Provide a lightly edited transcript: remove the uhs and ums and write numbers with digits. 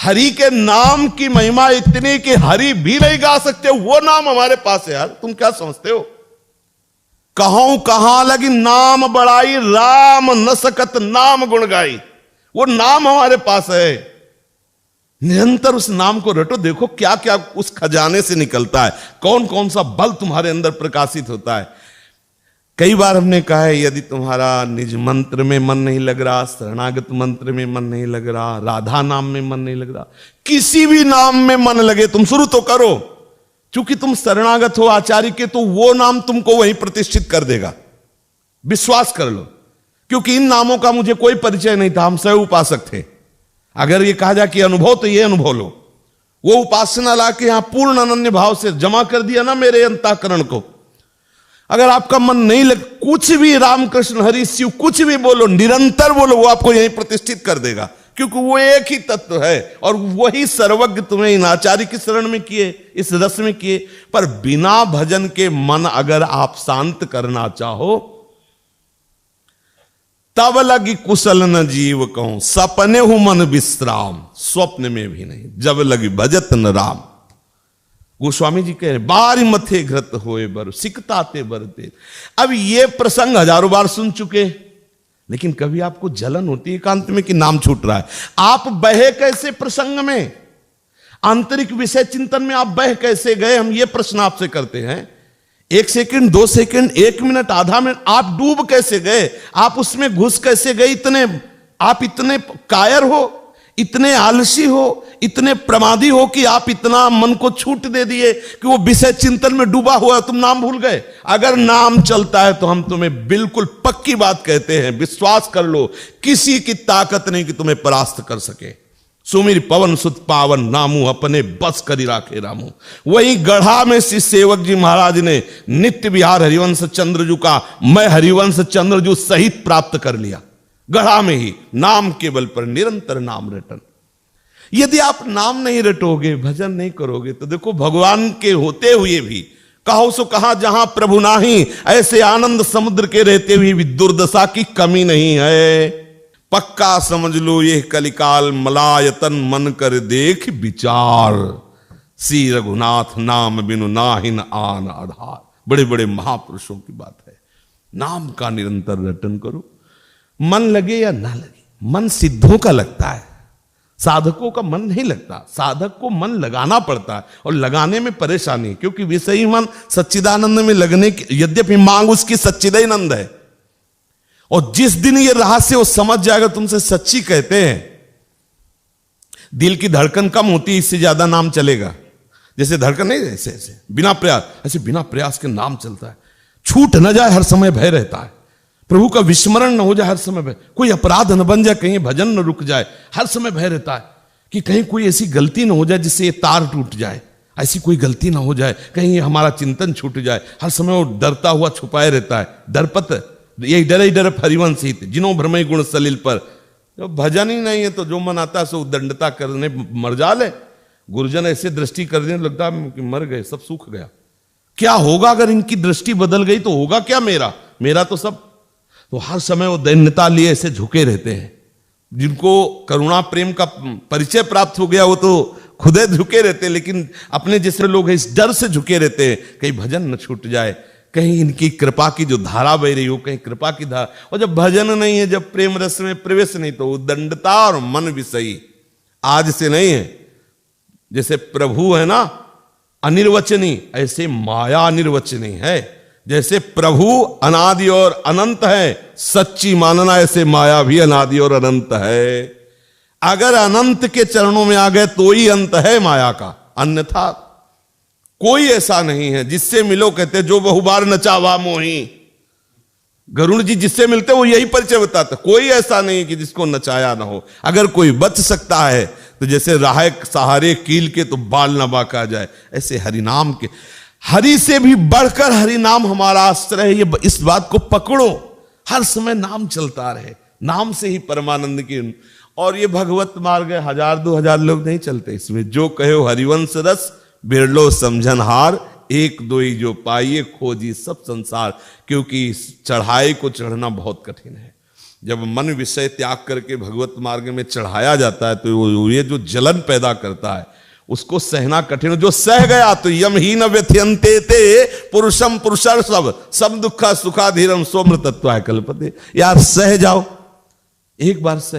हरि के नाम की महिमा इतनी कि हरि भी नहीं गा सकते, वो नाम हमारे पास है यार। तुम क्या समझते हो? कहूं कहां लगी नाम बड़ाई, राम न सकत नाम गुण गाई। वो नाम हमारे पास है, निरंतर उस नाम को रटो। देखो क्या क्या उस खजाने से निकलता है, कौन कौन सा बल तुम्हारे अंदर प्रकाशित होता है। कई बार हमने कहा है, यदि तुम्हारा निज मंत्र में मन नहीं लग रहा, शरणागत मंत्र में मन नहीं लग रहा, राधा नाम में मन नहीं लग रहा, किसी भी नाम में मन लगे तुम शुरू तो करो। क्योंकि तुम शरणागत हो आचार्य के, तो वो नाम तुमको वहीं प्रतिष्ठित कर देगा, विश्वास कर लो। क्योंकि इन नामों का मुझे कोई परिचय नहीं था, हम स्वयं उपासक थे। अगर ये कहा जाए कि अनुभव, तो ये अनुभव लो। वो उपासना ला के यहां पूर्ण अनन्य भाव से जमा कर दिया ना मेरे अंतःकरण को। अगर आपका मन नहीं लग, कुछ भी रामकृष्ण हरि शिव कुछ भी बोलो, निरंतर बोलो, वो आपको यहीं प्रतिष्ठित कर देगा। क्योंकि वो एक ही तत्व है, और वही सर्वज्ञ तुम्हें इन आचार्य की शरण में किए, इस रस में किए। पर बिना भजन के मन अगर आप शांत करना चाहो, तब लगी कुशल न जीव कहूं, सपने हूं मन विश्राम। स्वप्न में भी नहीं, जब लगी भजत न राम। गोस्वामी जी कह रहे, बारी मथे घृत होए बर सिकताते बरते। अब ये प्रसंग हजारों बार सुन चुके, लेकिन कभी आपको जलन होती है एकांत में कि नाम छूट रहा है। आप बहे कैसे प्रसंग में, आंतरिक विषय चिंतन में आप बह कैसे गए? हम ये प्रश्न आपसे करते हैं। 1 सेकंड, 2 सेकंड, 1 मिनट, आधा मिनट, आप डूब कैसे गए? आप उसमें घुस कैसे गए? आप इतने कायर हो, इतने आलसी हो, इतने प्रमादी हो कि आप इतना मन को छूट दे दिए कि वो विषय चिंतन में डूबा हुआ, तुम नाम भूल गए। अगर नाम चलता है तो हम तुम्हें बिल्कुल पक्की बात कहते हैं, विश्वास कर लो, किसी की ताकत नहीं कि तुम्हें परास्त कर सके। सुमिर पवन सुत पावन, नामू अपने बस करी राखे रामू। वही गढ़ा में श्री सेवक जी महाराज ने नित्य विहार हरिवंश चंद्रजू का मैं हरिवंश चंद्रजू सहित प्राप्त कर लिया। गढ़ा में ही नाम के बल पर निरंतर नाम रटन। यदि आप नाम नहीं रटोगे, भजन नहीं करोगे, तो देखो भगवान के होते हुए भी कहो सो कहा जहां प्रभु नाही, ऐसे आनंद समुद्र के रहते हुए भी दुर्दशा की कमी नहीं है। पक्का समझ लो ये कलिकाल मलायतन, मन कर देख विचार, श्री रघुनाथ नाम बिनु नाहिन आन आधार। बड़े बड़े महापुरुषों की बात है। नाम का निरंतर रटन करो, मन लगे या ना लगे। मन सिद्धों का लगता है, साधकों का मन नहीं लगता। साधक को मन लगाना पड़ता है, और लगाने में परेशानी, क्योंकि विषयी मन सच्चिदानंद में लगने की, यद्यपि मांग उसकी सच्चिदानंद है, और जिस दिन ये रहस्य वो समझ जाएगा, तुमसे सच्ची कहते हैं, दिल की धड़कन कम होती है, इससे ज्यादा नाम चलेगा। जैसे धड़कन नहीं, ऐसे ऐसे बिना प्रयास, ऐसे बिना प्रयास के नाम चलता है। छूट न जाए, हर समय भय रहता है। प्रभु का विस्मरण न हो जाए, हर समय भय। कोई अपराध न बन जाए, कहीं भजन न रुक जाए, हर समय भय रहता है कि कहीं कोई ऐसी गलती न हो जाए जिससे ये तार टूट जाए। ऐसी कोई गलती ना हो जाए, कहीं ये हमारा चिंतन छूट जाए। हर समय वो डरता हुआ छुपाए रहता है। डरपत यही डर ही डर हरिवंश हित, जिनो भ्रमय गुण सलिल पर। जब भजन ही नहीं है तो जो मन आता है सो दंडता करने मर जाले। गुरुजन ऐसे दृष्टि कर देने लगता है कि मर गए, सब सूख गया। क्या होगा अगर इनकी दृष्टि बदल गई तो होगा क्या मेरा तो सब। तो हर समय वो दैन्यता लिए ऐसे झुके रहते हैं। जिनको करुणा प्रेम का परिचय प्राप्त हो गया वो तो खुदे झुके रहते हैं, लेकिन अपने जैसे लोग इस डर से झुके रहते हैं कहीं भजन न छूट जाए, कहीं इनकी कृपा की जो धारा बह रही हो, कहीं कृपा की धारा। और जब भजन नहीं है, जब प्रेम रस में प्रवेश नहीं, तो उद्दंडता और मन विषयी आज से नहीं है। जैसे प्रभु है ना अनिर्वचनीय, ऐसे माया अनिर्वचनीय है। जैसे प्रभु अनादि और अनंत है, सच्ची मानना, ऐसे माया भी अनादि और अनंत है। अगर अनंत के चरणों में आ गए तो ही अंत है माया का, अन्यथा कोई ऐसा नहीं है। जिससे मिलो कहते जो बहुबार नचावा मोही, गरुड़ जी जिससे मिलते वो यही परिचय बताते, कोई ऐसा नहीं कि जिसको नचाया ना हो। अगर कोई बच सकता है तो जैसे राह सहारे कील के तो बाल न बाका जाए, ऐसे हरिनाम के, हरि से भी बढ़कर हरिनाम हमारा आश्रय है। ये इस बात को पकड़ो, हर समय नाम चलता रहे, नाम से ही परमानंद की। और ये भगवत मार्ग है, 1000-2000 लोग नहीं चलते इसमें। जो कहो हरिवंश रस बिरलो समझन हार, एक दो ही जो पाइए खोजी सब संसार। क्योंकि इस चढ़ाई को चढ़ना बहुत कठिन है। जब मन विषय त्याग करके भगवत मार्ग में चढ़ाया जाता है तो ये जो जलन पैदा करता है उसको सहना कठिन। जो सह गया तो यम ही न व्यथयन्ते ते पुरुषम पुरुषर सब दुखा सुखाधीरम सोम्र तत्वाय कल्पते। यार सह जाओ, एक बार सह